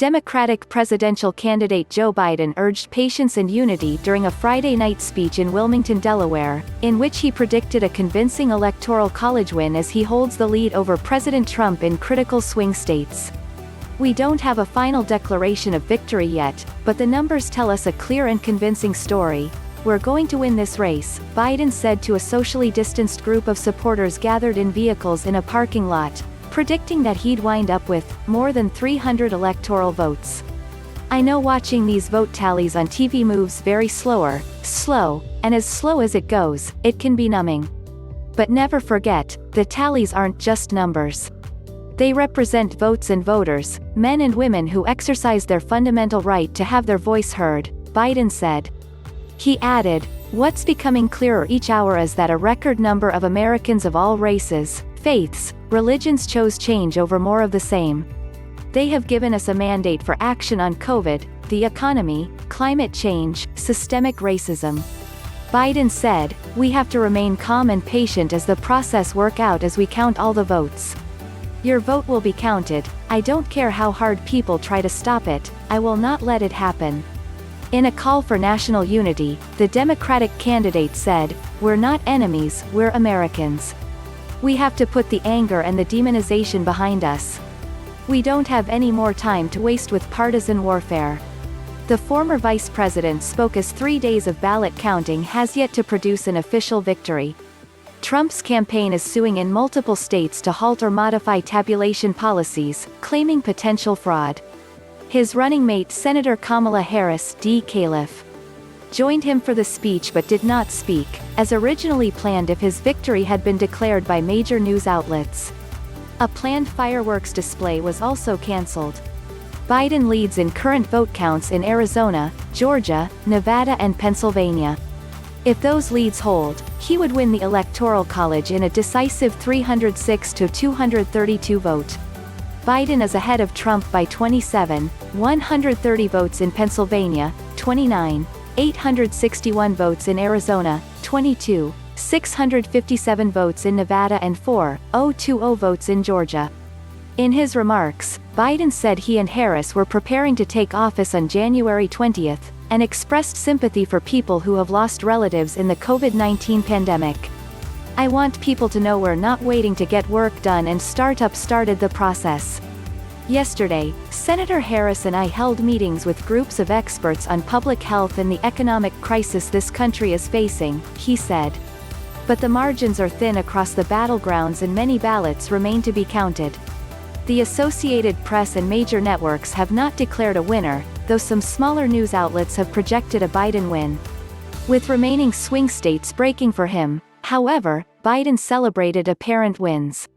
Democratic presidential candidate Joe Biden urged patience and unity during a Friday night speech in Wilmington, Delaware, in which he predicted a convincing Electoral College win as he holds the lead over President Trump in critical swing states. "We don't have a final declaration of victory yet, but the numbers tell us a clear and convincing story. We're going to win this race," Biden said to a socially distanced group of supporters gathered in vehicles in a parking lot, predicting that he'd wind up with more than 300 electoral votes. "I know watching these vote tallies on TV moves very slow, and as slow as it goes, it can be numbing. But never forget, the tallies aren't just numbers. They represent votes and voters, men and women who exercise their fundamental right to have their voice heard," Biden said. He added, "What's becoming clearer each hour is that a record number of Americans of all races, faiths, religions chose change over more of the same. They have given us a mandate for action on COVID, the economy, climate change, systemic racism." Biden said, "We have to remain calm and patient as the process works out as we count all the votes. Your vote will be counted. I don't care how hard people try to stop it, I will not let it happen." In a call for national unity, the Democratic candidate said, "We're not enemies, we're Americans. We have to put the anger and the demonization behind us. We don't have any more time to waste with partisan warfare." The former vice president spoke as 3 days of ballot counting has yet to produce an official victory. Trump's campaign is suing in multiple states to halt or modify tabulation policies, claiming potential fraud. His running mate Senator Kamala Harris, D-Calif, joined him for the speech but did not speak, as originally planned if his victory had been declared by major news outlets. A planned fireworks display was also cancelled. Biden leads in current vote counts in Arizona, Georgia, Nevada and Pennsylvania. If those leads hold, he would win the Electoral College in a decisive 306 to 232 vote. Biden is ahead of Trump by 27, 130 votes in Pennsylvania, 29, 861 votes in Arizona, 22, 657 votes in Nevada and 4,020 votes in Georgia. In his remarks, Biden said he and Harris were preparing to take office on January 20, and expressed sympathy for people who have lost relatives in the COVID-19 pandemic. "I want people to know we're not waiting to get work done and started the process. Yesterday, Senator Harris and I held meetings with groups of experts on public health and the economic crisis this country is facing," he said. "But the margins are thin across the battlegrounds and many ballots remain to be counted." The Associated Press and major networks have not declared a winner, though some smaller news outlets have projected a Biden win, with remaining swing states breaking for him. However, Biden celebrated apparent wins.